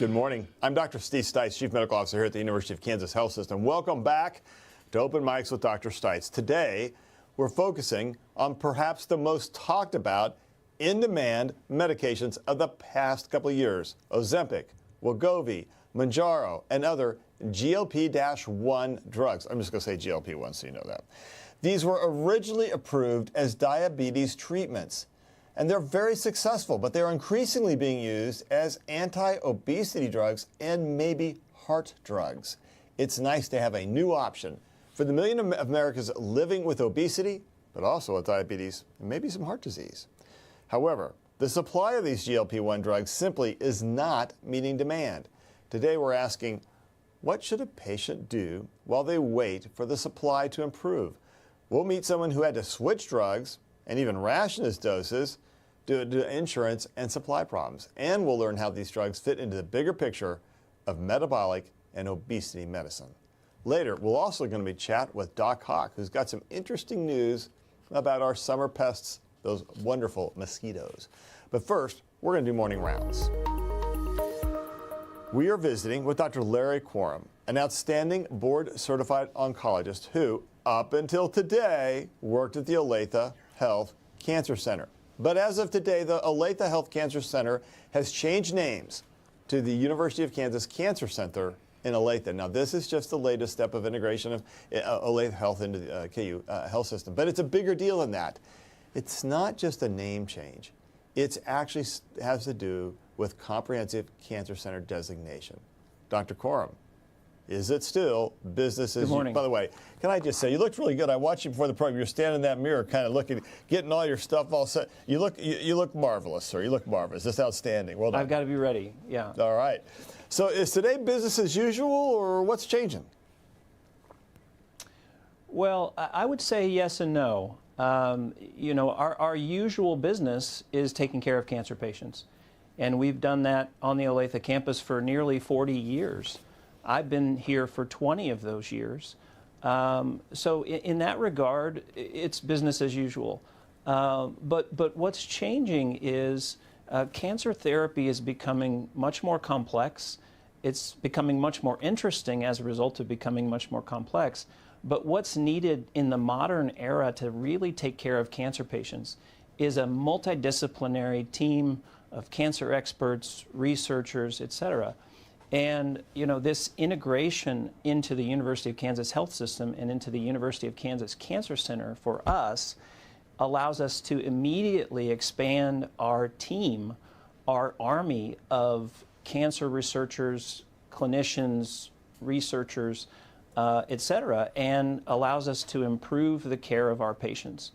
Good morning. I'm Dr. Steve Stites, Chief Medical Officer here at the University of Kansas Health System. Welcome back to Open Mics with Dr. Stites. Today, we're focusing on perhaps the most talked about in-demand medications of the past couple of years: Ozempic, Wegovy, Mounjaro, and other GLP-1 drugs. I'm just going to say GLP-1 so you know that. These were originally approved as diabetes treatments, and they're very successful, but they're increasingly being used as anti-obesity drugs and maybe heart drugs. It's nice to have a new option for the million of Americans living with obesity, but also with diabetes and maybe some heart disease. However, the supply of these GLP-1 drugs simply is not meeting demand. Today we're asking, what should a patient do while they wait for the supply to improve? We'll meet someone who had to switch drugs and even ration his doses due to insurance and supply problems. And we'll learn how these drugs fit into the bigger picture of metabolic and obesity medicine. Later, we're also going to be chat with Doc Hawk, who's got some interesting news about our summer pests, those wonderful mosquitoes. But first, we're going to do morning rounds. We are visiting with Dr. Larry Quorum, an outstanding board-certified oncologist who, up until today, worked at the Olathe Health Cancer Center. But as of today, the Olathe Health Cancer Center has changed names to the University of Kansas Cancer Center in Olathe. Now, this is just the latest step of integration of Olathe Health into the KU health system, but it's a bigger deal than that. It's not just a name change. It actually has to do with Comprehensive Cancer Center designation. Dr. Quorum, is it still business as usual? By the way, can I just say, you looked really good. I watched you before the program. You're standing in that mirror kind of looking, getting all your stuff all set. You look marvelous, sir. You look marvelous. Just outstanding. Well done. I've got to be ready, yeah. All right. So is today business as usual, or what's changing? Well, I would say yes and no. You know, our usual business is taking care of cancer patients. And we've done that on the Olathe campus for nearly 40 years. I've been here for 20 of those years. So in that regard, it's business as usual. But what's changing is cancer therapy is becoming much more complex. It's becoming much more interesting as a result of becoming much more complex. But what's needed in the modern era to really take care of cancer patients is a multidisciplinary team of cancer experts, researchers, et cetera. And you know, this integration into the University of Kansas Health System and into the University of Kansas Cancer Center for us allows us to immediately expand our team, our army of cancer researchers, clinicians, researchers, et cetera, and allows us to improve the care of our patients.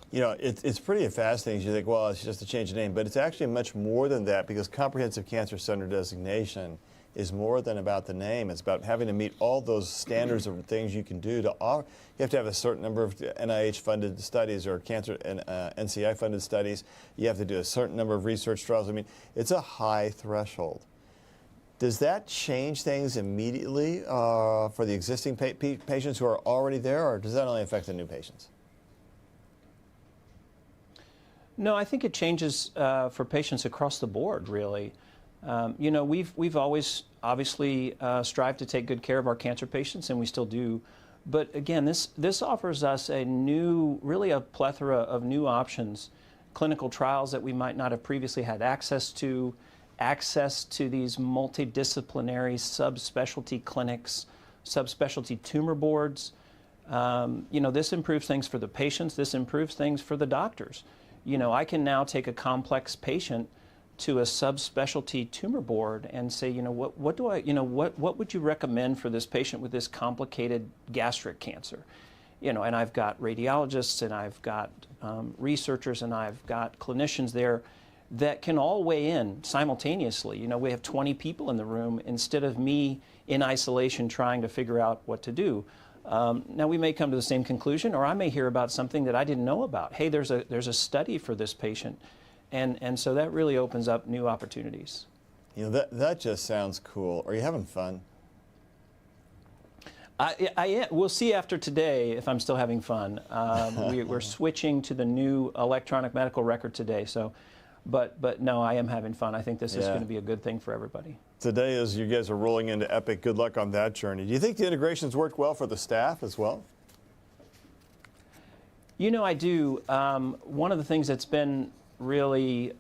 You know, it's pretty fascinating. You think, well, it's just a change of name, but it's actually much more than that, because Comprehensive Cancer Center designation is more than about the name. It's about having to meet all those standards of things you can do. You have to have a certain number of NIH-funded studies or cancer and NCI-funded studies. You have to do a certain number of research trials. I mean, it's a high threshold. Does that change things immediately for the existing patients who are already there, or does that only affect the new patients? No, I think it changes for patients across the board, really. You know, we've always obviously strived to take good care of our cancer patients, and we still do. But again, this offers us really a plethora of new options, clinical trials that we might not have previously had access to these multidisciplinary subspecialty clinics, subspecialty tumor boards. You know, this improves things for the patients. This improves things for the doctors. You know, I can now take a complex patient to a subspecialty tumor board and say, you know, what would you recommend for this patient with this complicated gastric cancer? You know, and I've got radiologists, and I've got researchers, and I've got clinicians there that can all weigh in simultaneously. You know, we have 20 people in the room instead of me in isolation trying to figure out what to do. Now, we may come to the same conclusion, or I may hear about something that I didn't know about. Hey, there's a study for this patient. And so that really opens up new opportunities. You know, that just sounds cool. Are you having fun? We'll see after today if I'm still having fun. We're switching to the new electronic medical record today. So But no, I am having fun. I think this is Yeah. going to be a good thing for everybody. Today, as you guys are rolling into Epic, good luck on that journey. Do you think the integrations worked well for the staff as well? You know, I do. One of the things that's been really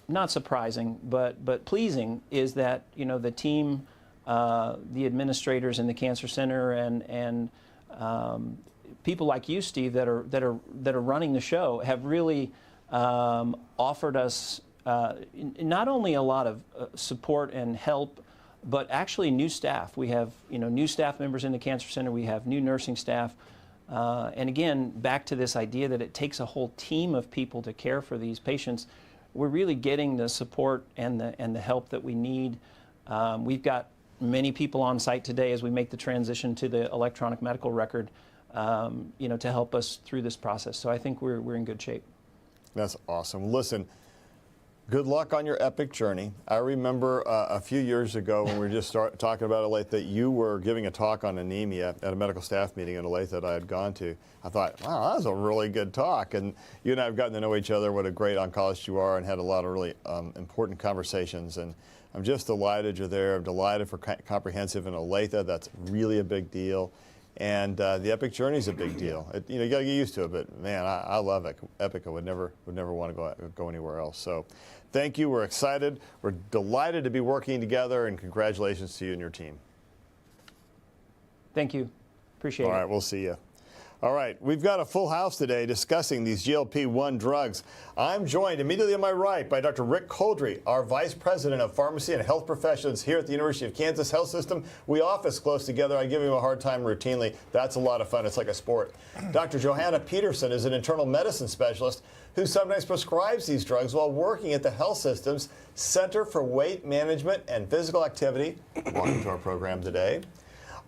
not surprising, but pleasing is that, you know, the team, the administrators in the Cancer Center, and people like you, Steve, that are running the show, have really offered us not only a lot of support and help, but actually new staff. We have, you know, new staff members in the Cancer Center. We have new nursing staff. And again, back to this idea that it takes a whole team of people to care for these patients. We're really getting the support and the help that we need. We've got many people on site today as we make the transition to the electronic medical record, you know, to help us through this process. So I think we're in good shape. That's awesome. Listen, good luck on your Epic journey. I remember a few years ago when we were just talking about Olathe that you were giving a talk on anemia at a medical staff meeting in Olathe that I had gone to. I thought, wow, that was a really good talk. And you and I have gotten to know each other, what a great oncologist you are, and had a lot of really important conversations. And I'm just delighted you're there. I'm delighted for Comprehensive in Olathe. That's really a big deal. And the Epic journey is a big deal. You know, you got to get used to it, but man, I love Epic. I would never want to go anywhere else. So thank you. We're excited. We're delighted to be working together, and congratulations to you and your team. Thank you. Appreciate it. All right, we'll see you. All right, we've got a full house today discussing these GLP-1 drugs. I'm joined immediately on my right by Dr. Rick Coldry, our Vice President of Pharmacy and Health Professions here at the University of Kansas Health System. We office close together. I give him a hard time routinely. That's a lot of fun. It's like a sport. Dr. Johanna Peterson is an internal medicine specialist who sometimes prescribes these drugs while working at the health system's Center for Weight Management and Physical Activity. Welcome to our program today.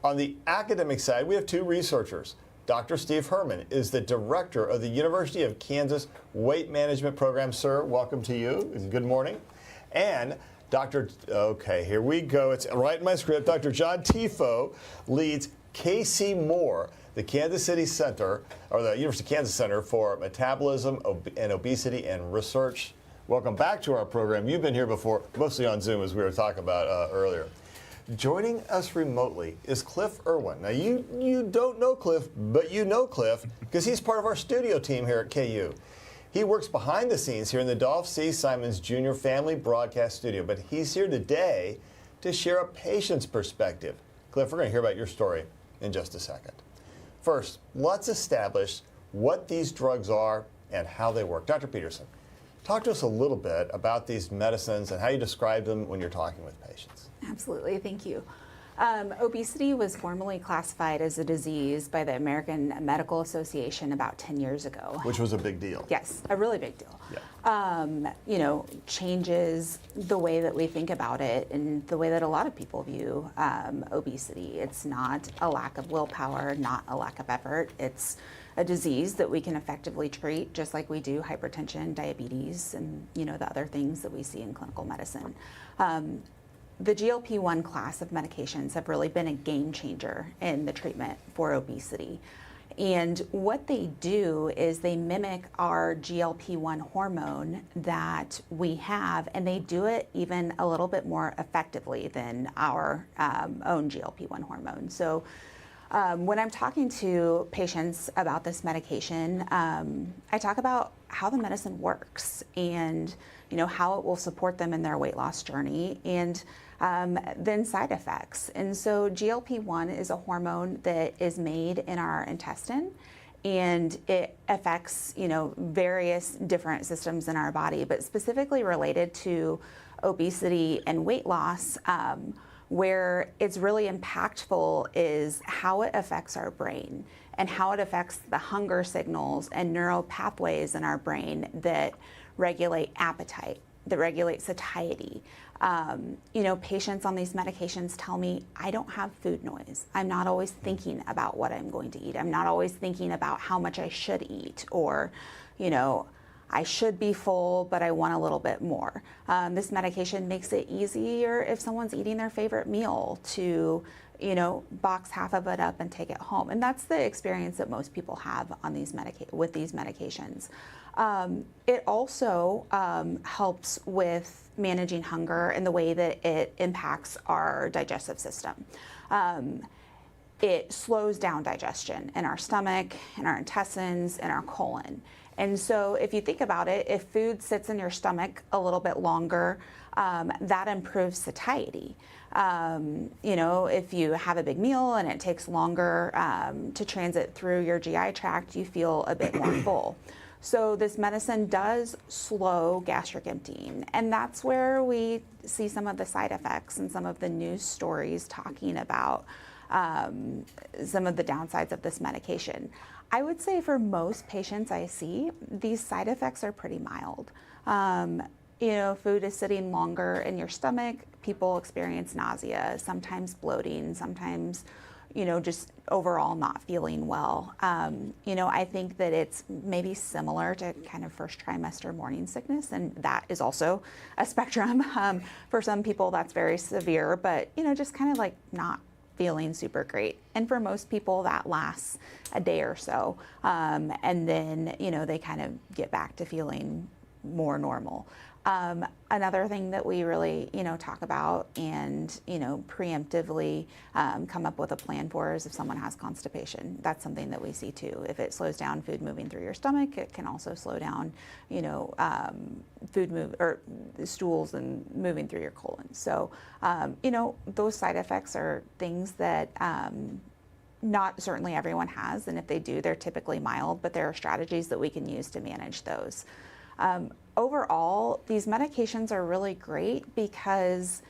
On the academic side, we have two researchers. Dr. Steve Herman is the director of the University of Kansas Weight Management Program. Sir, welcome to you. Good morning. And okay, here we go. It's right in my script. Dr. John Tifo leads Casey Moore, the Kansas City Center, or the University of Kansas Center for Metabolism and Obesity and Research. Welcome back to our program. You've been here before, mostly on Zoom, as we were talking about earlier. Joining us remotely is Cliff Irwin. Now, you don't know Cliff, but you know Cliff because he's part of our studio team here at KU. He works behind the scenes here in the Dolph C. Simons Jr. Family Broadcast Studio, but he's here today to share a patient's perspective. Cliff, we're going to hear about your story in just a second. First, let's establish what these drugs are and how they work. Dr. Peterson, talk to us a little bit about these medicines and how you describe them when you're talking with patients. Absolutely, thank you. Obesity was formally classified as a disease by the American Medical Association about 10 years ago. Which was a big deal. Yes, a really big deal. Yeah. You know, changes the way that we think about it and the way that a lot of people view obesity. It's not a lack of willpower, not a lack of effort. It's a disease that we can effectively treat just like we do hypertension, diabetes, and, you know, the other things that we see in clinical medicine. The GLP-1 class of medications have really been a game changer in the treatment for obesity. And what they do is they mimic our GLP-1 hormone that we have, and they do it even a little bit more effectively than our own GLP-1 hormone. So when I'm talking to patients about this medication, I talk about how the medicine works and, you know, how it will support them in their weight loss journey, and then side effects. And so GLP-1 is a hormone that is made in our intestine, and it affects, you know, various different systems in our body, but specifically related to obesity and weight loss. Where it's really impactful is how it affects our brain and how it affects the hunger signals and neural pathways in our brain that regulate appetite, that regulate satiety. You know, patients on these medications tell me, I don't have food noise. I'm not always thinking about what I'm going to eat. I'm not always thinking about how much I should eat, or, you know, I should be full, but I want a little bit more. This medication makes it easier if someone's eating their favorite meal to box half of it up and take it home. And that's the experience that most people have on these with these medications. It also helps with managing hunger in the way that it impacts our digestive system. It slows down digestion in our stomach, in our intestines, in our colon. And so if you think about it, if food sits in your stomach a little bit longer, that improves satiety. If you have a big meal and it takes longer to transit through your GI tract, you feel a bit more full. So this medicine does slow gastric emptying, and that's where we see some of the side effects and some of the news stories talking about some of the downsides of this medication. I would say for most patients I see, these side effects are pretty mild. Food is sitting longer in your stomach, people experience nausea, sometimes bloating, sometimes just overall not feeling well. I think that it's maybe similar to kind of first trimester morning sickness, and that is also a spectrum. For some people that's very severe, but just kind of like not feeling super great. And for most people that lasts a day or so. And then, they kind of get back to feeling more normal. Another thing that we really, talk about and, preemptively come up with a plan for is if someone has constipation. That's something that we see too. If it slows down food moving through your stomach, it can also slow down, stools and moving through your colon. So, those side effects are things that not certainly everyone has, and if they do, they're typically mild, but there are strategies that we can use to manage those. Overall, these medications are really great because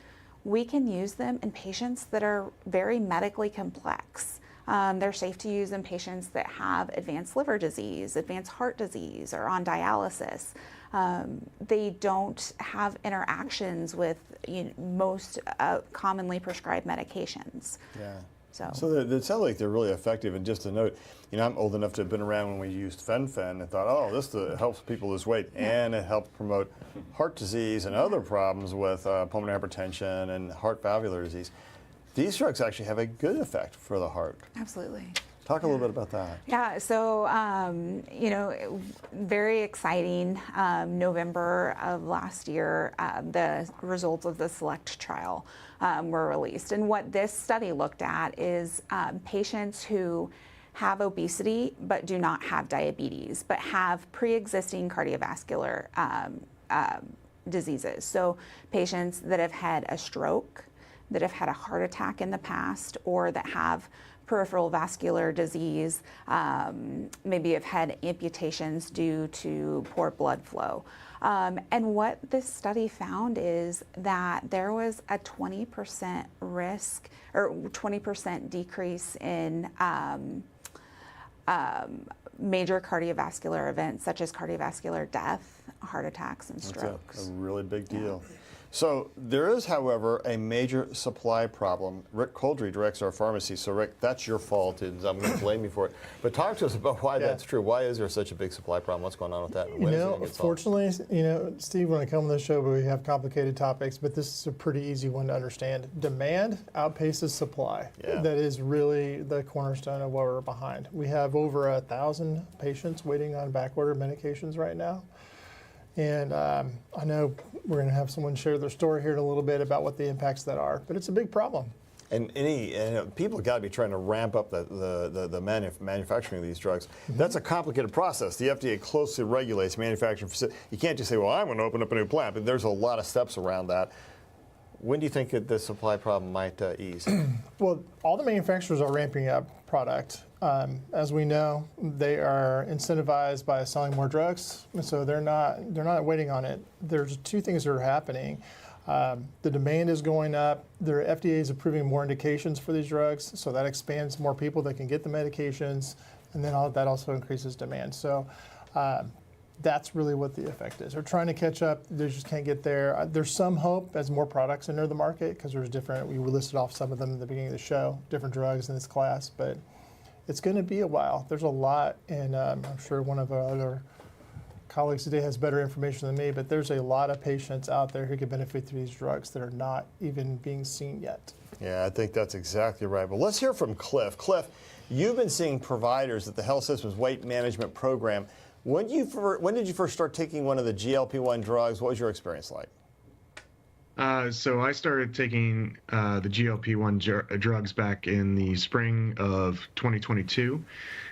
we can use them in patients that are very medically complex. They're safe to use in patients that have advanced liver disease, advanced heart disease, or on dialysis. They don't have interactions with most commonly prescribed medications. Yeah. So it sounds like they're really effective. And just a note, I'm old enough to have been around when we used fen-phen and thought, oh, this helps people lose weight, and it helped promote heart disease and other problems with pulmonary hypertension and heart valvular disease. These drugs actually have a good effect for the heart. Absolutely. Talk a little bit about that. Yeah, so, very exciting. November of last year, the results of the SELECT trial were released. And what this study looked at is patients who have obesity but do not have diabetes, but have pre-existing cardiovascular diseases. So patients that have had a stroke, that have had a heart attack in the past, or that have peripheral vascular disease, maybe have had amputations due to poor blood flow. And what this study found is that there was a 20% risk or 20% decrease in major cardiovascular events such as cardiovascular death, heart attacks, and strokes. That's a really big deal. So there is, however, a major supply problem. Rick Coldry directs our pharmacy. So Rick, that's your fault, and I'm going to blame you for it. But talk to us about why that's true. Why is there such a big supply problem? What's going on with that? And when is it gonna get solved? Fortunately, Steve, when I come on the show, we have complicated topics, but this is a pretty easy one to understand. Demand outpaces supply. Yeah. That is really the cornerstone of what we're behind. We have over 1,000 patients waiting on backorder medications right now. And I know we're going to have someone share their story here in a little bit about what the impacts that are, but it's a big problem. And people have got to be trying to ramp up the manufacturing of these drugs. Mm-hmm. That's a complicated process. The FDA closely regulates manufacturing facilities. You can't just say, well, I'm going to open up a new plant, but there's a lot of steps around that. When do you think that the supply problem might ease? Well, all the manufacturers are ramping up product. As we know, they are incentivized by selling more drugs, so they're not waiting on it. There's two things that are happening. The demand is going up. The FDA is approving more indications for these drugs, so that expands more people that can get the medications, and then that also increases demand. So that's really what the effect is. They're trying to catch up. They just can't get there. There's some hope as more products enter the market because there's different. We listed off some of them at the beginning of the show, different drugs in this class, but it's going to be a while. There's a lot, and I'm sure one of our other colleagues today has better information than me, but there's a lot of patients out there who could benefit through these drugs that are not even being seen yet. Yeah, I think that's exactly right. But let's hear from Cliff. Cliff, you've been seeing providers at the health system's weight management program. When did you first start taking one of the GLP-1 drugs? What was your experience like? So I started taking the GLP-1 drugs back in the spring of 2022.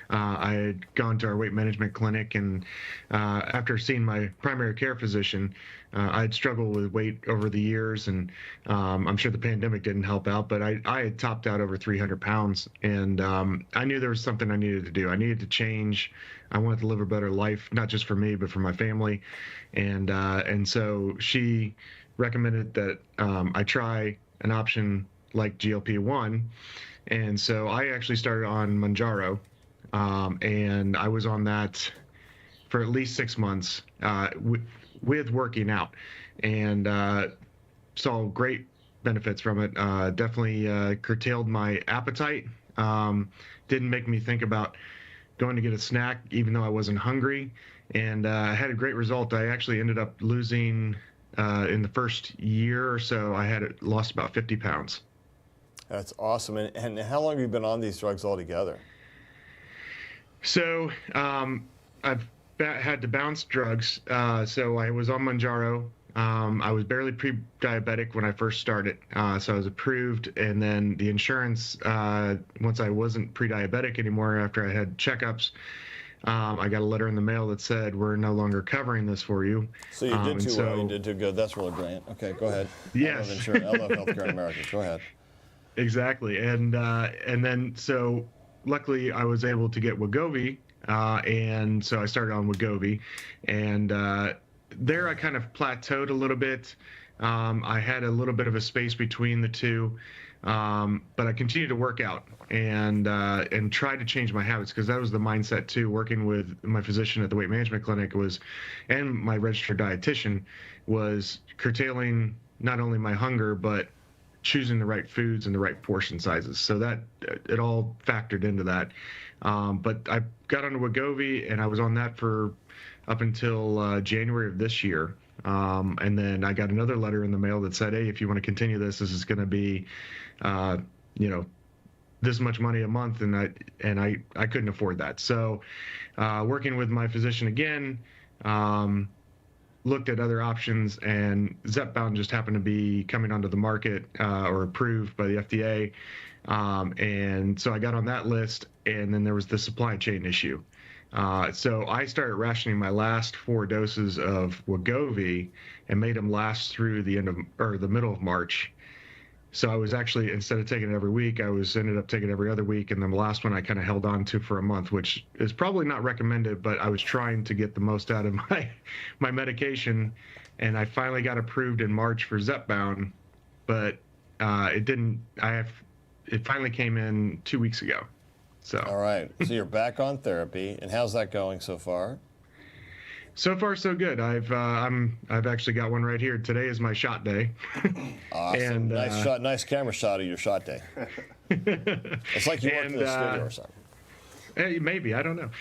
I had gone to our weight management clinic, and after seeing my primary care physician, I had struggled with weight over the years, and I'm sure the pandemic didn't help out, but I had topped out over 300 pounds, and I knew there was something I needed to do. I needed to change. I wanted to live a better life, not just for me, but for my family, and so she recommended that I try an option like GLP-1, and so I actually started on Mounjaro. And I was on that for at least 6 months with working out, and saw great benefits from it. Definitely curtailed my appetite. Didn't make me think about going to get a snack even though I wasn't hungry, and had a great result. I actually ended up losing, in the first year or so, I had lost about 50 pounds. That's awesome. And how long have you been on these drugs altogether? So I've had to bounce drugs. So I was on Mounjaro. I was barely pre-diabetic when I first started. So I was approved, and then the insurance, once I wasn't pre-diabetic anymore after I had checkups, I got a letter in the mail that said, we're no longer covering this for you. So you did too well. You did too good. That's really great. Okay, go ahead. Yes. I love insurance. I love healthcare in America. Go ahead. Exactly. And then so luckily I was able to get Wegovy, and so I started on Wegovy, and there I kind of plateaued a little bit. I had a little bit of a space between the two, but I continued to work out and try to change my habits, because that was the mindset too. Working with my physician at the weight management clinic and my registered dietitian, was curtailing not only my hunger but choosing the right foods and the right portion sizes. So that it all factored into that. But I got onto Wegovy, and I was on that for up until January of this year. And then I got another letter in the mail that said, hey, if you want to continue this is going to be, this much money a month. And I couldn't afford that. So working with my physician again, looked at other options, and Zepbound just happened to be coming onto the market, or approved by the FDA. And so I got on that list, and then there was the supply chain issue. So I started rationing my last 4 doses of Wegovy and made them last through the middle of March. So I was actually, instead of taking it every week, ended up taking it every other week, and then the last one I kind of held on to for a month, which is probably not recommended, but I was trying to get the most out of my medication, and I finally got approved in March for Zepbound, but it didn't. It finally came in 2 weeks ago. So. All right. So you're back on therapy, and how's that going so far? So far, so good. I've actually got one right here. Today is my shot day. Awesome. And, nice camera shot of your shot day. It's like you worked in the studio or something. Maybe, I don't know.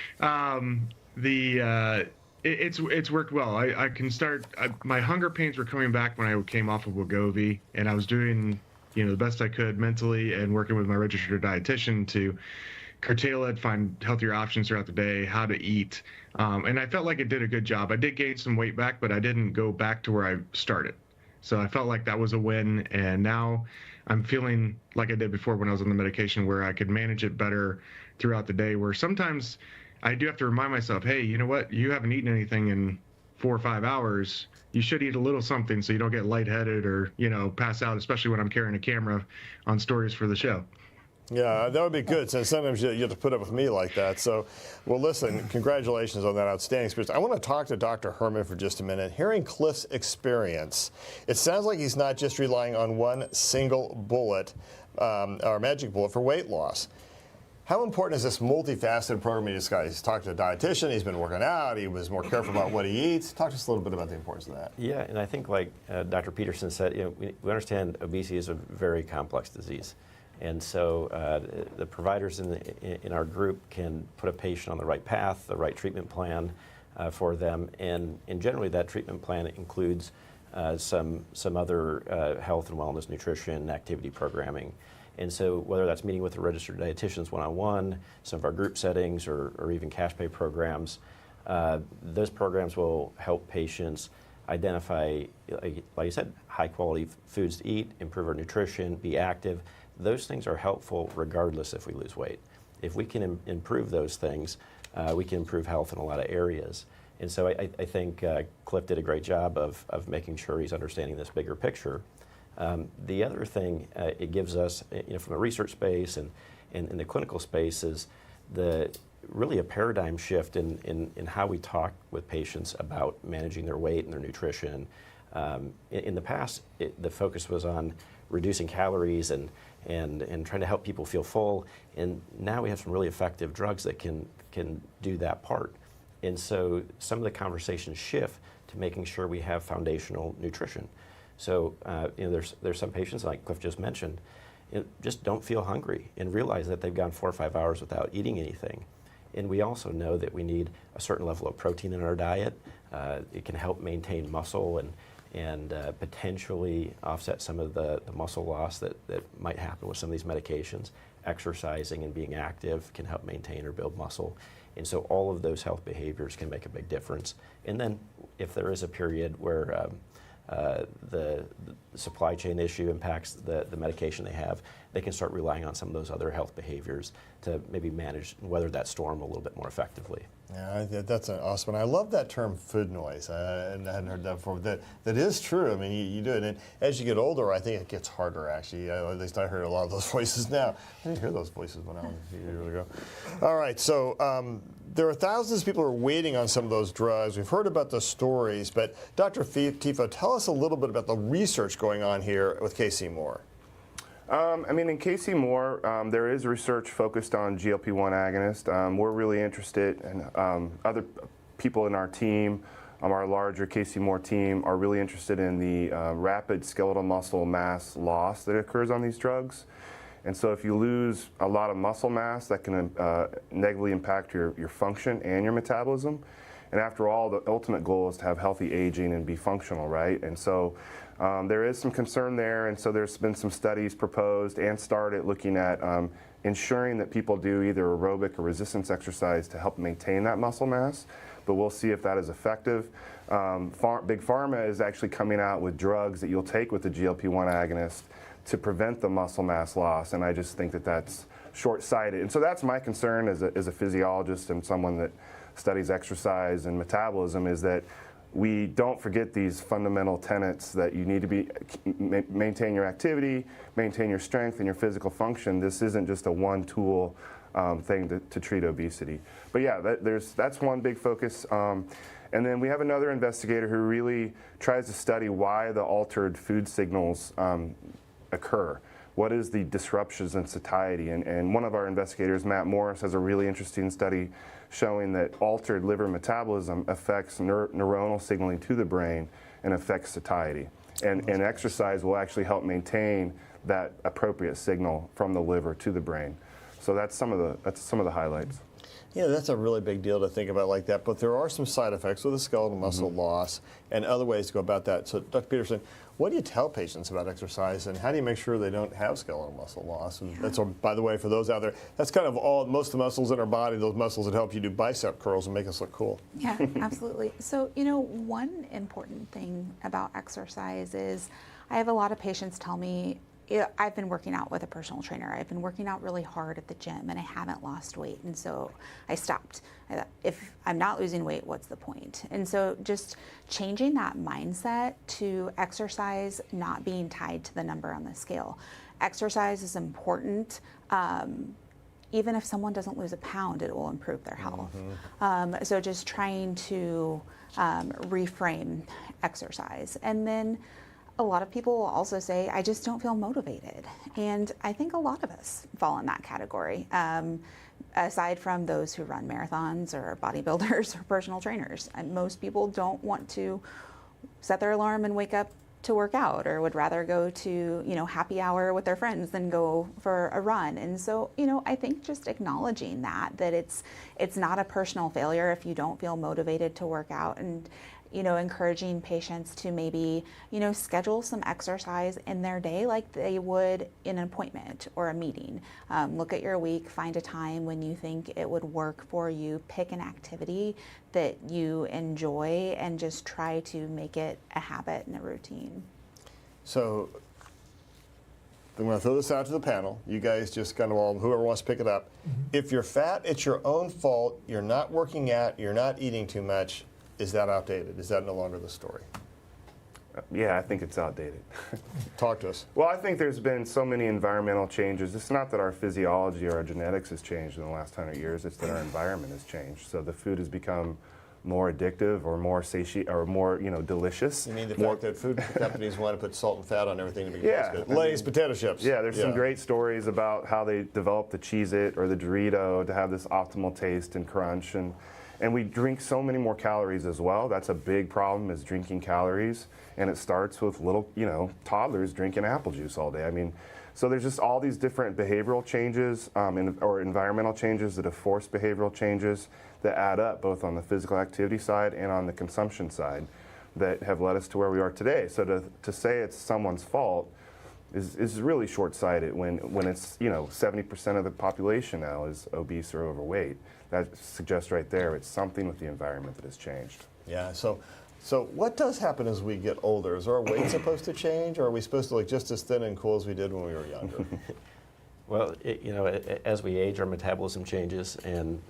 It's worked well. I can start. My hunger pains were coming back when I came off of Wegovy, and I was doing the best I could mentally and working with my registered dietitian to curtail it, find healthier options throughout the day, how to eat. And I felt like it did a good job. I did gain some weight back, but I didn't go back to where I started. So I felt like that was a win. And now I'm feeling like I did before when I was on the medication, where I could manage it better throughout the day, where sometimes I do have to remind myself, hey, you know what? You haven't eaten anything in 4 or 5 hours. You should eat a little something so you don't get lightheaded or, pass out, especially when I'm carrying a camera on stories for the show. Yeah, that would be good, since sometimes you have to put up with me like that. So, well, listen, congratulations on that outstanding experience. I want to talk to Dr. Herman for just a minute. Hearing Cliff's experience, it sounds like he's not just relying on one single bullet, or magic bullet for weight loss. How important is this multifaceted program he's got? He's talked to a dietitian, he's been working out, he was more careful about what he eats. Talk to us a little bit about the importance of that. Yeah, and I think like Dr. Peterson said, we understand obesity is a very complex disease. And so the providers in our group can put a patient on the right path, the right treatment plan for them. And generally that treatment plan includes some other health and wellness, nutrition, activity programming. And so whether that's meeting with the registered dietitians one-on-one, some of our group settings, or even cash pay programs, those programs will help patients identify, like you said, high quality foods to eat, improve our nutrition, be active. Those things are helpful regardless if we lose weight. If we can improve those things, we can improve health in a lot of areas. And so I think Cliff did a great job of making sure he's understanding this bigger picture. The other thing it gives us, from a research space and in the clinical space, is really a paradigm shift in how we talk with patients about managing their weight and their nutrition. In the past, the focus was on reducing calories and trying to help people feel full. And now we have some really effective drugs that can do that part. And so some of the conversations shift to making sure we have foundational nutrition. So there's some patients, like Cliff just mentioned, just don't feel hungry and realize that they've gone 4 or 5 hours without eating anything. And we also know that we need a certain level of protein in our diet. It can help maintain muscle and potentially offset some of the muscle loss that might happen with some of these medications. Exercising and being active can help maintain or build muscle. And so all of those health behaviors can make a big difference. And then if there is a period where the supply chain issue impacts the medication they have, they can start relying on some of those other health behaviors to maybe manage and weather that storm a little bit more effectively. Yeah, that's awesome. And I love that term, food noise. I hadn't heard that before. That is true. I mean, you do it. And as you get older, I think it gets harder, actually. At least I heard a lot of those voices now. I didn't hear those voices when I was a few years ago. All right, so there are thousands of people who are waiting on some of those drugs. We've heard about the stories, but Dr. Tifo, tell us a little bit about the research going on here with KC Moore. In KC Moore, there is research focused on GLP-1 agonist. We're really interested, and other people in our team, our larger KC Moore team, are really interested in the rapid skeletal muscle mass loss that occurs on these drugs. And so if you lose a lot of muscle mass, that can negatively impact your function and your metabolism. And after all, the ultimate goal is to have healthy aging and be functional, right? And so there is some concern there, and so there's been some studies proposed and started looking at ensuring that people do either aerobic or resistance exercise to help maintain that muscle mass, but we'll see if that is effective. Big Pharma is actually coming out with drugs that you'll take with the GLP-1 agonist to prevent the muscle mass loss, and I just think that that's short-sighted. And so that's my concern as a physiologist and someone that studies exercise and metabolism, is that we don't forget these fundamental tenets that you need to maintain your activity, maintain your strength and your physical function. This isn't just a one-tool thing to treat obesity. But yeah, that's one big focus. And then we have another investigator who really tries to study why the altered food signals occur. What is the disruptions in satiety? And one of our investigators, Matt Morris, has a really interesting study showing that altered liver metabolism affects neuronal signaling to the brain and affects satiety. And exercise will actually help maintain that appropriate signal from the liver to the brain. So that's some of the highlights. Yeah, that's a really big deal to think about like that. But there are some side effects with the skeletal muscle loss and other ways to go about that. So, Dr. Peterson, what do you tell patients about exercise, and how do you make sure they don't have skeletal muscle loss? And that's, by the way, for those out there, that's kind of most of the muscles in our body, those muscles that help you do bicep curls and make us look cool. Yeah, absolutely. So, one important thing about exercise is I have a lot of patients tell me, I've been working out with a personal trainer. I've been working out really hard at the gym and I haven't lost weight. And so I stopped. I thought, if I'm not losing weight, what's the point? And so just changing that mindset to exercise not being tied to the number on the scale. Exercise is important. Even if someone doesn't lose a pound, it will improve their health. So just trying to reframe exercise. And then a lot of people will also say, I just don't feel motivated. And I think a lot of us fall in that category, aside from those who run marathons or bodybuilders or personal trainers. And most people don't want to set their alarm and wake up to work out, or would rather go to, happy hour with their friends than go for a run. And so, I think just acknowledging that it's not a personal failure if you don't feel motivated to work out, and encouraging patients to maybe, schedule some exercise in their day like they would in an appointment or a meeting. Look at your week, find a time when you think it would work for you, pick an activity that you enjoy, and just try to make it a habit and a routine. So I'm going to throw this out to the panel. You guys just kind of all, whoever wants to pick it up. If you're fat, it's your own fault. You're not working out. You're not eating too much. Is that outdated? Is that no longer the story? Yeah, I think it's outdated. Talk to us. Well, I think there's been so many environmental changes. It's not that our physiology or our genetics has changed in the last 100 years. It's that our environment has changed. So the food has become more addictive or more or more, delicious. You mean the fact that food companies want to put salt and fat on everything to make it Yeah, taste good? Lay's potato chips. Yeah, there's some great stories about how they developed the Cheez-It or the Dorito to have this optimal taste and crunch. And we drink so many more calories as well. That's a big problem, is drinking calories. And it starts with little, toddlers drinking apple juice all day. I mean, so there's just all these different behavioral changes or environmental changes that have forced behavioral changes that add up both on the physical activity side and on the consumption side that have led us to where we are today. So to say it's someone's fault is really short-sighted when it's 70% of the population now is obese or overweight. That suggests right there it's something with the environment that has changed. Yeah. So what does happen as we get older? Is our weight supposed to change, or are we supposed to look just as thin and cool as we did when we were younger? Well, as we age, our metabolism changes, and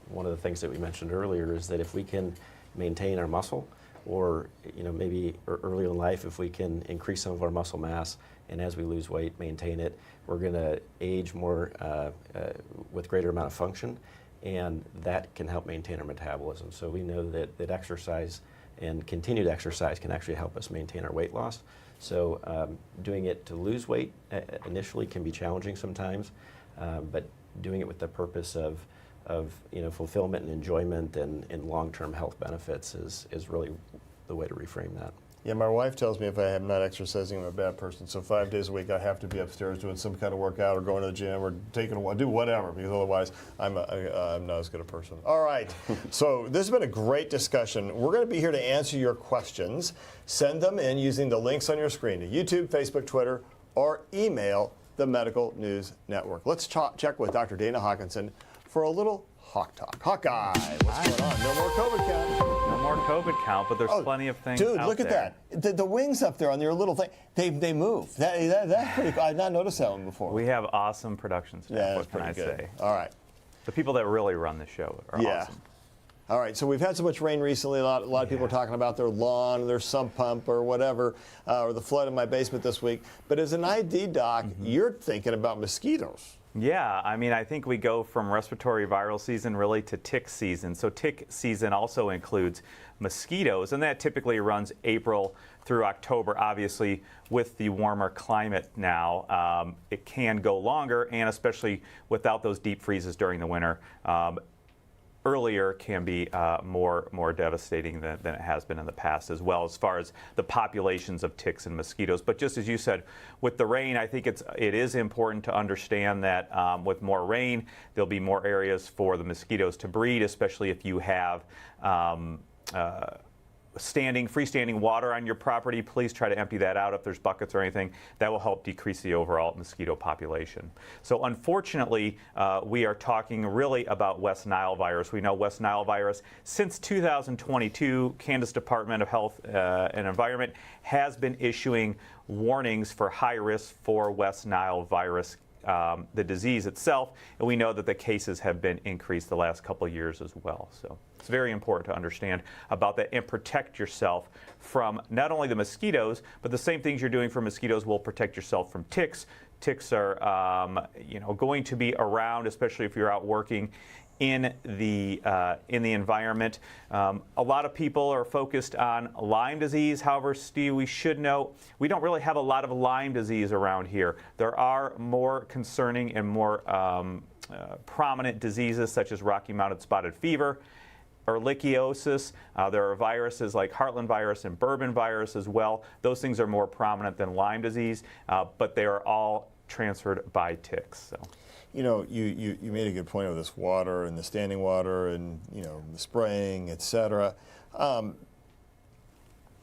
one of the things that we mentioned earlier is that if we can maintain our muscle, or maybe early in life, if we can increase some of our muscle mass, and as we lose weight, maintain it, we're going to age more with greater amount of function, and that can help maintain our metabolism. So we know that exercise and continued exercise can actually help us maintain our weight loss. So doing it to lose weight initially can be challenging sometimes, but doing it with the purpose of fulfillment and enjoyment and long-term health benefits is really the way to reframe that. Yeah, my wife tells me if I am not exercising, I'm a bad person. So 5 days a week, I have to be upstairs doing some kind of workout or going to the gym or taking a walk, do whatever, because otherwise I'm not as good a person. All right. So this has been a great discussion. We're going to be here to answer your questions. Send them in using the links on your screen to YouTube, Facebook, Twitter, or email the Medical News Network. Let's check with Dr. Dana Hawkinson for a little Hawk Talk. Hawkeye, what's going on? No more COVID count. No more COVID count, but there's plenty of things Dude, out look there. at that. The wings up there on your little thing, they move. That's pretty cool. I've not noticed that one before. We have awesome production staff, Yeah, what that's can I pretty good. say? All right. The people that really run the show are awesome. All right, so we've had so much rain recently. A lot of people are talking about their lawn, their sump pump, or whatever, or the flood in my basement this week. But as an ID doc, you're thinking about mosquitoes. Yeah, I mean, I think we go from respiratory viral season really to tick season. So tick season also includes mosquitoes, and that typically runs April through October. Obviously, with the warmer climate now, it can go longer, and especially without those deep freezes during the winter, earlier can be more devastating than it has been in the past, as well as far as the populations of ticks and mosquitoes. But just as you said, with the rain, I think it is important to understand that with more rain, there'll be more areas for the mosquitoes to breed, especially if you have freestanding water on your property. Please try to empty that out if there's buckets or anything. That will help decrease the overall mosquito population. So unfortunately, we are talking really about West Nile virus. We know West Nile virus since 2022, Kansas Department of Health and Environment has been issuing warnings for high risk for West Nile virus, the disease itself, and we know that the cases have been increased the last couple of years as well. So it's very important to understand about that and protect yourself from not only the mosquitoes, but the same things you're doing for mosquitoes will protect yourself from ticks. Ticks are going to be around, especially if you're out working in the environment. A lot of people are focused on Lyme disease. However, Steve, we should note we don't really have a lot of Lyme disease around here. There are more concerning and more prominent diseases such as Rocky Mountain spotted fever, ehrlichiosis. There are viruses like Heartland virus and Bourbon virus as well. Those things are more prominent than Lyme disease, but they are all transferred by ticks. So. You made a good point with this water and the standing water and the spraying, etc.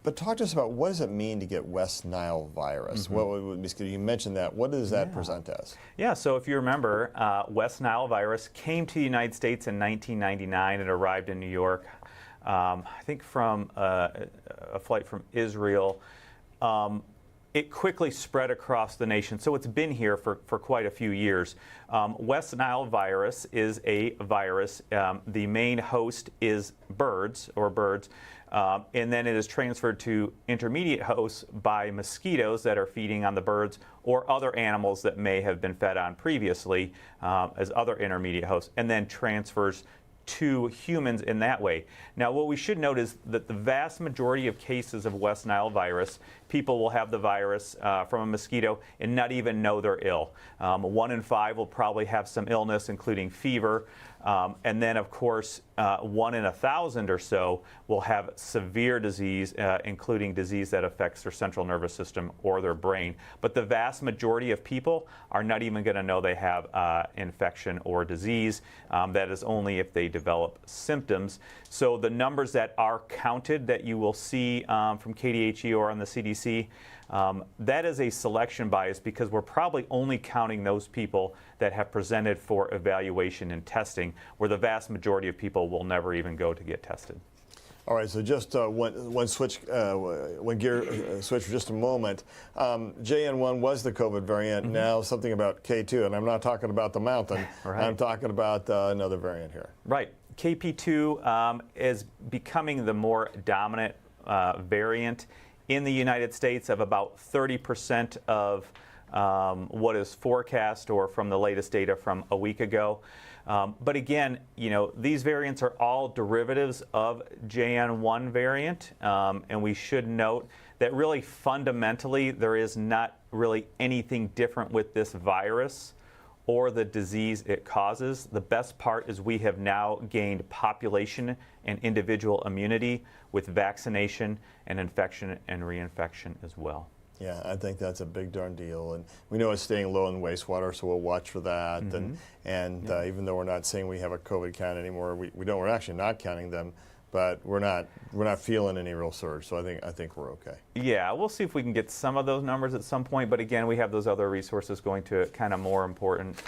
But talk to us about what does it mean to get West Nile virus? You mentioned that. What does that present as? Yeah, so if you remember, West Nile virus came to the United States in 1999. It arrived in New York, I think from a flight from Israel. It quickly spread across the nation, so it's been here for quite a few years. West Nile virus is a virus. The main host is birds, and then it is transferred to intermediate hosts by mosquitoes that are feeding on the birds or other animals that may have been fed on previously as other intermediate hosts, and then transfers to humans in that way. Now, what we should note is that the vast majority of cases of West Nile virus, people will have the virus from a mosquito and not even know they're ill. 1 in 5 will probably have some illness, including fever. And then, of course, 1 in 1,000 or so will have severe disease, including disease that affects their central nervous system or their brain. But the vast majority of people are not even going to know they have infection or disease. That is only if they develop symptoms. So the numbers that are counted that you will see from KDHE or on the CDC, that is a selection bias because we're probably only counting those people that have presented for evaluation and testing, where the vast majority of people will never even go to get tested. All right, so just one gear switch for just a moment. JN1 was the COVID variant. Now something about K2, and I'm not talking about the mountain. Right. I'm talking about another variant here. Right. KP2 is becoming the more dominant variant in the United States of about 30% of what is forecast or from the latest data from a week ago. But again, these variants are all derivatives of JN1 variant, and we should note that really fundamentally there is not really anything different with this virus or the disease it causes. The best part is we have now gained population and individual immunity with vaccination and infection and reinfection as well. Yeah, I think that's a big darn deal, and we know it's staying low in wastewater, so we'll watch for that. And even though we're not saying we have a COVID count anymore, we're actually not counting them, but we're not feeling any real surge. So I think we're okay. Yeah, we'll see if we can get some of those numbers at some point. But again, we have those other resources going to kind of more important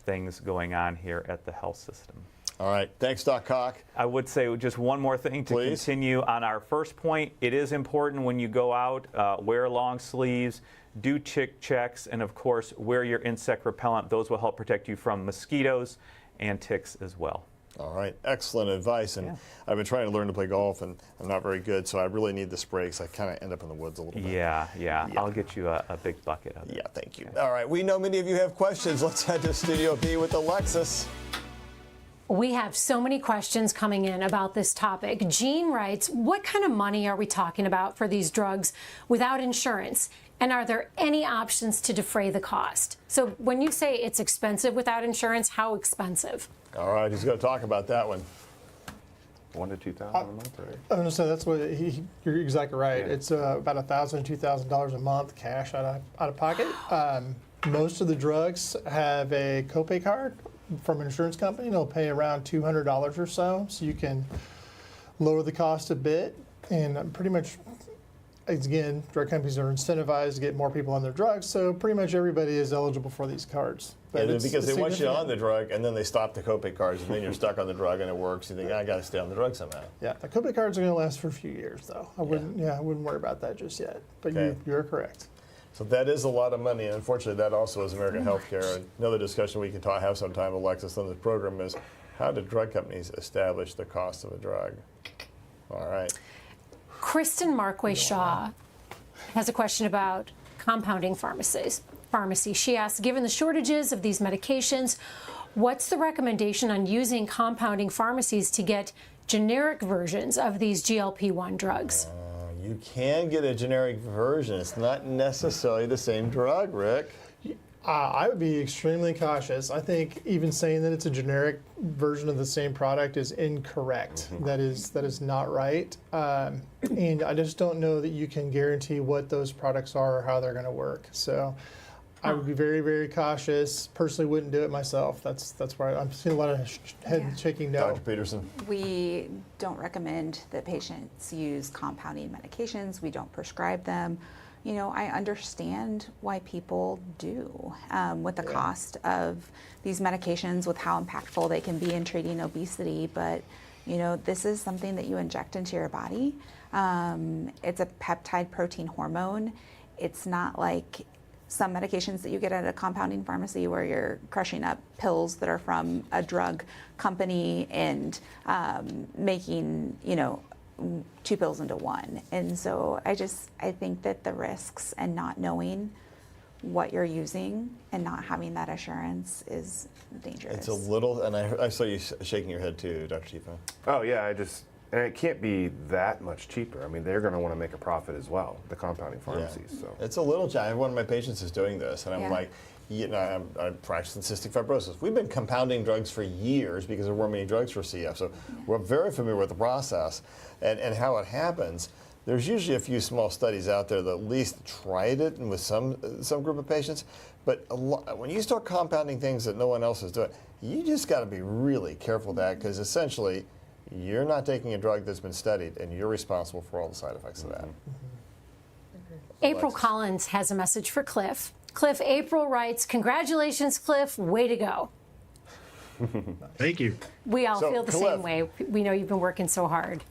things going on here at the health system. All right. Thanks, Doc Cock. I would say just one more thing to Please. continue on our first point. It is important when you go out, wear long sleeves, do tick checks, and of course, wear your insect repellent. Those will help protect you from mosquitoes and ticks as well. All right. Excellent advice. And I've been trying to learn to play golf, and I'm not very good, so I really need the spray because I kind of end up in the woods a little bit. Yeah. I'll get you a big bucket of it. Yeah, thank you. All right. We know many of you have questions. Let's head to Studio B with Alexis. We have so many questions coming in about this topic. Jean writes, what kind of money are we talking about for these drugs without insurance? And are there any options to defray the cost? So when you say it's expensive without insurance, how expensive? All right, he's going to talk about that one. $1,000 to $2,000 a month, right? I'm going to say that's what you're exactly right. It's about $1,000 to $2,000 a month cash out of pocket. Most of the drugs have a copay card from an insurance company. They'll pay around $200 or so you can lower the cost a bit. And pretty much, again, drug companies are incentivized to get more people on their drugs, so pretty much everybody is eligible for these cards. But because they want you on the drug, and then they stop the copay cards, and then you're stuck on the drug, and it works. You think, I got to stay on the drug somehow. Yeah, the copay cards are going to last for a few years, though. I wouldn't worry about that just yet. But you're correct. So that is a lot of money, and unfortunately, that also is American healthcare. Another discussion we can have sometime, Alexis, on this program is how do drug companies establish the cost of a drug? All right. Kristen Markway Shaw has a question about compounding pharmacy. She asks, given the shortages of these medications, what's the recommendation on using compounding pharmacies to get generic versions of these GLP-1 drugs? You can get a generic version. It's not necessarily the same drug, Rick. I would be extremely cautious. I think even saying that it's a generic version of the same product is incorrect. That is not right. And I just don't know that you can guarantee what those products are or how they're going to work. So I would be very, very cautious. Personally, wouldn't do it myself. That's why I'm seeing a lot of head shaking no. Dr. Peterson? We don't recommend that patients use compounding medications. We don't prescribe them. You know, I understand why people do with the cost of these medications, with how impactful they can be in treating obesity. But, you know, this is something that you inject into your body. It's a peptide protein hormone. It's not like some medications that you get at a compounding pharmacy where you're crushing up pills that are from a drug company and making, you know, 2 pills into one. And so I think that the risks and not knowing what you're using and not having that assurance is dangerous. It's a little, and I saw you shaking your head too, Dr. Chifa. Oh yeah, and it can't be that much cheaper. I mean, they're going to want to make a profit as well, the compounding pharmacies. Yeah. So It's a little challenging. One of my patients is doing this, and I'm like, you know, I'm practicing cystic fibrosis. We've been compounding drugs for years because there weren't many drugs for CF, so we're very familiar with the process and how it happens. There's usually a few small studies out there that at least tried it with some group of patients, but when you start compounding things that no one else is doing, you just got to be really careful of that, because essentially you're not taking a drug that's been studied, and you're responsible for all the side effects of that. April Collins has a message for Cliff. Cliff, April writes, "Congratulations, Cliff, way to go." Thank you. We all So, feel the Cliff, same way. We know you've been working so hard.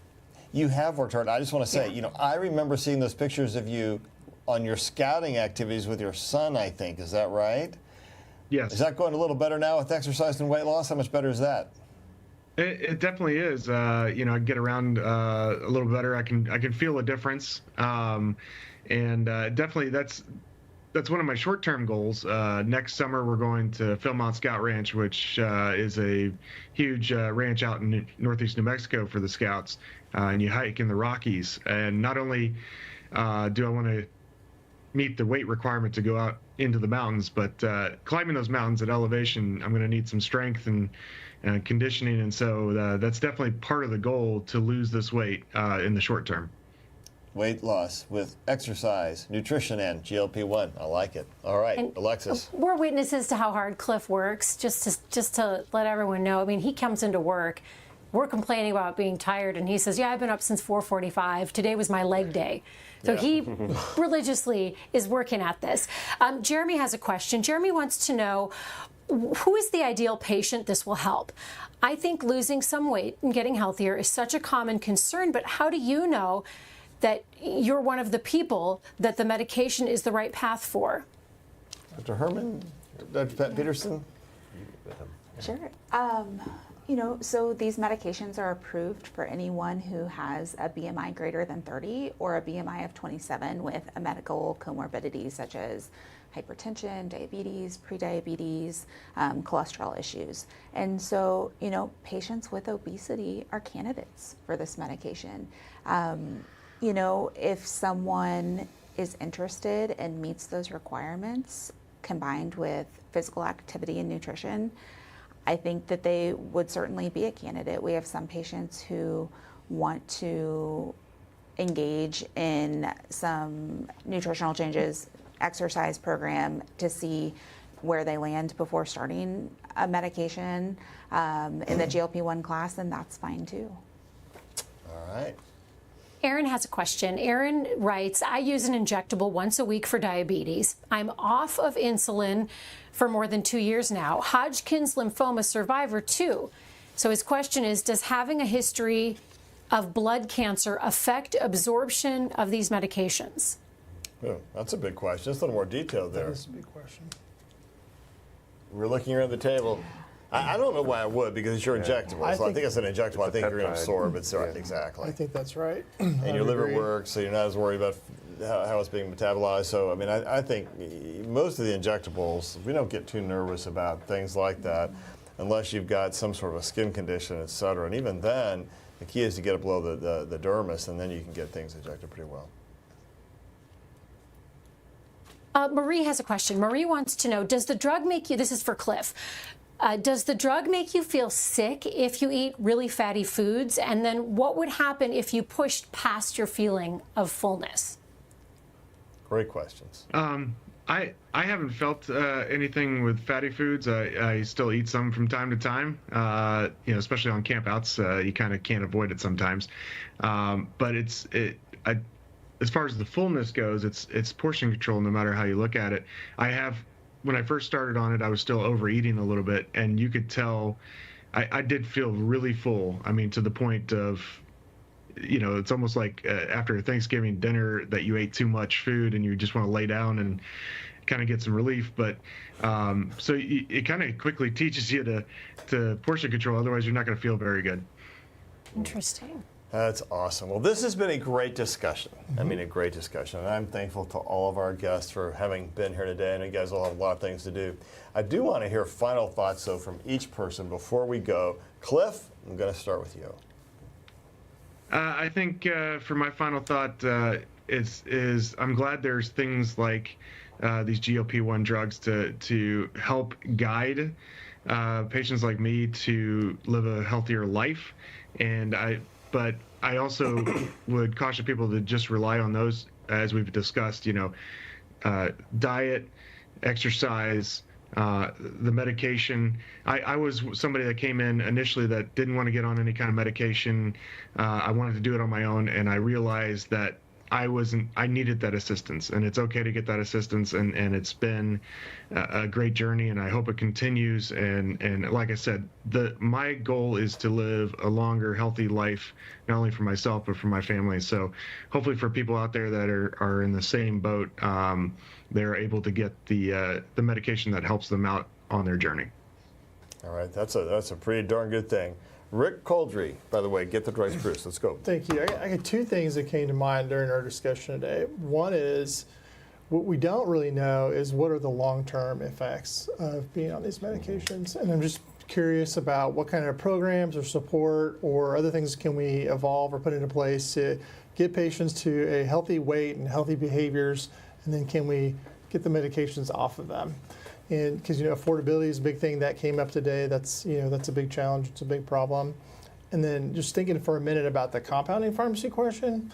You have worked hard. I just want to say, you know, I remember seeing those pictures of you on your scouting activities with your son, I think. Is that right? Yes. Is that going a little better now with exercise and weight loss? How much better is that? It definitely is. You know, I get around a little better. I can feel a difference, and definitely that's one of my short-term goals. Next summer, we're going to Philmont Scout Ranch, which is a huge ranch out in northeast New Mexico for the Scouts, and you hike in the Rockies. And not only do I want to meet the weight requirement to go out into the mountains, but climbing those mountains at elevation, I'm going to need some strength and conditioning, and so that's definitely part of the goal, to lose this weight in the short term. Weight loss with exercise, nutrition, and GLP-1. I like it. All right, And Alexis. We're witnesses to how hard Cliff works, just to let everyone know. I mean, he comes into work, we're complaining about being tired, and he says, yeah, I've been up since 4:45. Today was my leg day. So he religiously is working at this. Jeremy has a question. Jeremy wants to know, who is the ideal patient this will help? I think losing some weight and getting healthier is such a common concern, but how do you know that you're one of the people that the medication is the right path for? Dr. Herman, Dr. Peterson? Sure. You know, so these medications are approved for anyone who has a BMI greater than 30 or a BMI of 27 with a medical comorbidity such as hypertension, diabetes, prediabetes, cholesterol issues. And so, you know, patients with obesity are candidates for this medication. You know, if someone is interested and meets those requirements combined with physical activity and nutrition, I think that they would certainly be a candidate. We have some patients who want to engage in some nutritional changes, exercise program to see where they land before starting a medication in the GLP-1 class, and that's fine too. All right. Aaron has a question. Aaron writes, I use an injectable once a week for diabetes. I'm off of insulin for more than 2 years now. Hodgkin's lymphoma survivor too. So his question is, does having a history of blood cancer affect absorption of these medications? Oh, that's a big question. Just a little more detail there. That's a big question. We're looking around the table. I don't know why I would, because it's your injectable. I So I think think it's an injectable. I think you're going to peptide. absorb it. So exactly. I think that's right. And your liver works, so you're not as worried about how it's being metabolized. So, I mean, I think most of the injectables, we don't get too nervous about things like that unless you've got some sort of a skin condition, et cetera. And even then, the key is to get it below the dermis, and then you can get things injected pretty well. Marie has a question. Marie wants to know, does the drug make you, this is for Cliff, does the drug make you feel sick if you eat really fatty foods? And then what would happen if you pushed past your feeling of fullness? Great questions. I haven't felt anything with fatty foods. I still eat some from time to time. Especially on campouts, you kind of can't avoid it sometimes. But as far as the fullness goes, it's portion control no matter how you look at it. When I first started on it, I was still overeating a little bit, and you could tell I did feel really full. I mean, to the point of, it's almost like after a Thanksgiving dinner that you ate too much food and you just want to lay down and kind of get some relief. But it kind of quickly teaches you to portion control. Otherwise, you're not going to feel very good. Interesting. That's awesome. Well, this has been a great discussion. I mean, a great discussion. And I'm thankful to all of our guests for having been here today. I know you guys all have a lot of things to do. I do want to hear final thoughts, though, from each person before we go. Cliff, I'm going to start with you. I think for my final thought is I'm glad there's things like these GLP-1 drugs to help guide patients like me to live a healthier life. But I also would caution people to just rely on those, as we've discussed, diet, exercise, the medication. I was somebody that came in initially that didn't want to get on any kind of medication. I wanted to do it on my own, and I realized that I needed that assistance, and it's okay to get that assistance, and it's been a great journey, and I hope it continues. And like I said, my goal is to live a longer, healthy life, not only for myself, but for my family. So hopefully for people out there that are in the same boat, they're able to get the medication that helps them out on their journey. All right, that's a pretty darn good thing. Rick Coldry, by the way, get the drugs, Bruce. Let's go. Thank you. I got two things that came to mind during our discussion today. One is what we don't really know is what are the long-term effects of being on these medications. And I'm just curious about what kind of programs or support or other things can we evolve or put into place to get patients to a healthy weight and healthy behaviors, and then can we get the medications off of them? And because affordability is a big thing that came up today. That's a big challenge. It's a big problem. And then just thinking for a minute about the compounding pharmacy question,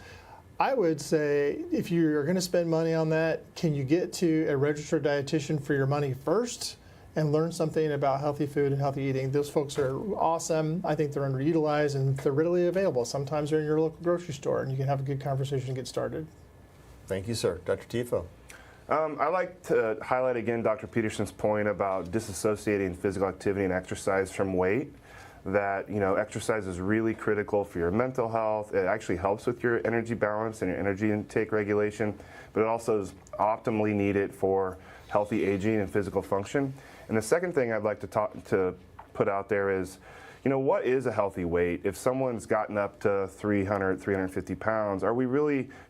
I would say if you're going to spend money on that, can you get to a registered dietitian for your money first and learn something about healthy food and healthy eating? Those folks are awesome. I think they're underutilized and they're readily available. Sometimes they're in your local grocery store and you can have a good conversation and get started. Thank you, sir. Dr. Tifo. I'd like to highlight again Dr. Peterson's point about disassociating physical activity and exercise from weight. That exercise is really critical for your mental health. It actually helps with your energy balance and your energy intake regulation, but it also is optimally needed for healthy aging and physical function. And the second thing I'd like to put out there is, what is a healthy weight? If someone's gotten up to 300, 350 pounds,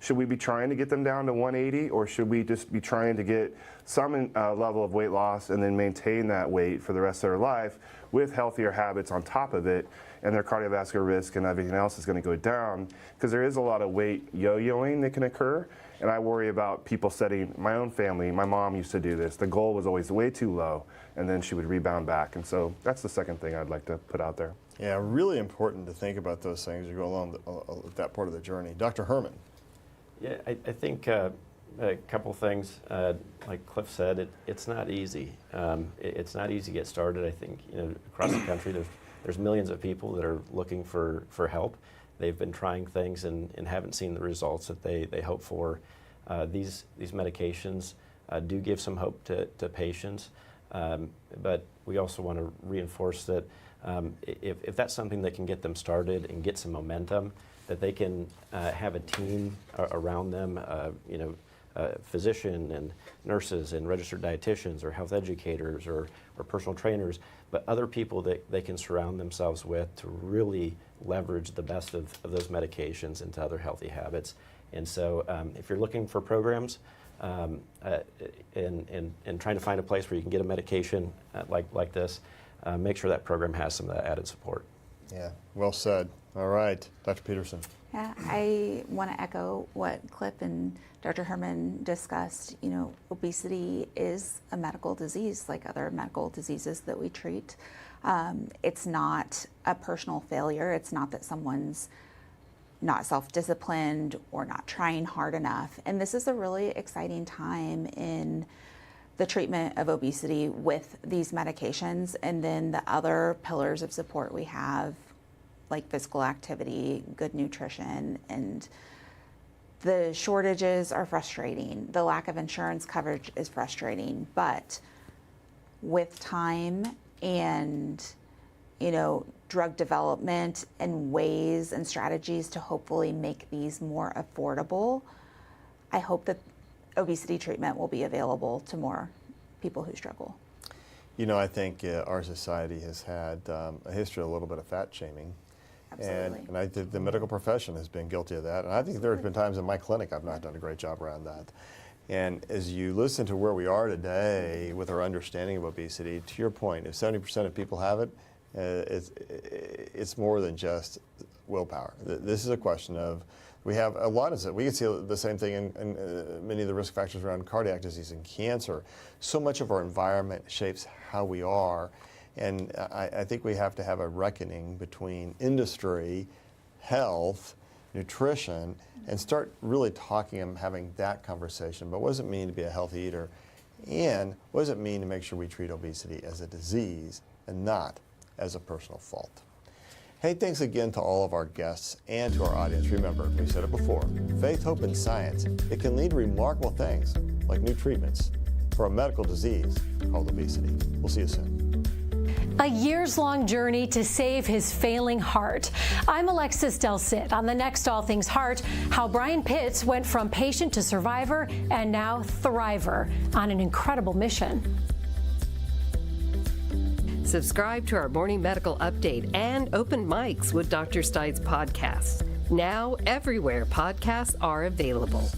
should we be trying to get them down to 180, or should we just be trying to get some level of weight loss and then maintain that weight for the rest of their life with healthier habits on top of it, and their cardiovascular risk and everything else is going to go down? Because there is a lot of weight yo-yoing that can occur, and I worry about people setting, my own family, my mom used to do this. The goal was always way too low, and then she would rebound back. And so that's the second thing I'd like to put out there. Yeah, really important to think about those things as you go along that part of the journey. Dr. Herman. Yeah, I think a couple things. Like Cliff said, it's not easy. It's not easy to get started. I think across the country there's millions of people that are looking for help. They've been trying things and haven't seen the results that they hope for. These medications do give some hope to patients, but we also want to reinforce that if that's something that can get them started and get some momentum, that they can have a team around them, physician and nurses and registered dietitians or health educators or personal trainers, but other people that they can surround themselves with to really leverage the best of those medications into other healthy habits. And so if you're looking for programs and trying to find a place where you can get a medication like this, make sure that program has some of that added support. Yeah, well said. All right, Dr. Peterson. Yeah, I want to echo what Cliff and Dr. Herman discussed. Obesity is a medical disease like other medical diseases that we treat. It's not a personal failure. It's not that someone's not self-disciplined or not trying hard enough. And this is a really exciting time in the treatment of obesity with these medications, and then the other pillars of support we have, like physical activity, good nutrition, and the shortages are frustrating. The lack of insurance coverage is frustrating, but with time and, drug development and ways and strategies to hopefully make these more affordable, I hope that obesity treatment will be available to more people who struggle. I think our society has had a history of a little bit of fat shaming. Absolutely. And I think the medical profession has been guilty of that. And I think there have been times in my clinic I've not done a great job around that. And as you listen to where we are today with our understanding of obesity, to your point, if 70% of people have it, it's more than just willpower. This is a question of, we have a lot of it. We can see the same thing in many of the risk factors around cardiac disease and cancer. So much of our environment shapes how we are. And I think we have to have a reckoning between industry, health, nutrition, and start really talking and having that conversation. But what does it mean to be a healthy eater? And what does it mean to make sure we treat obesity as a disease and not as a personal fault? Hey, thanks again to all of our guests and to our audience. Remember, we said it before, faith, hope, and science, it can lead to remarkable things like new treatments for a medical disease called obesity. We'll see you soon. A years-long journey to save his failing heart. I'm Alexis Del Cid. On the next All Things Heart, how Brian Pitts went from patient to survivor and now thriver on an incredible mission. Subscribe to our morning medical update and open mics with Dr. Stites podcasts. Now everywhere podcasts are available.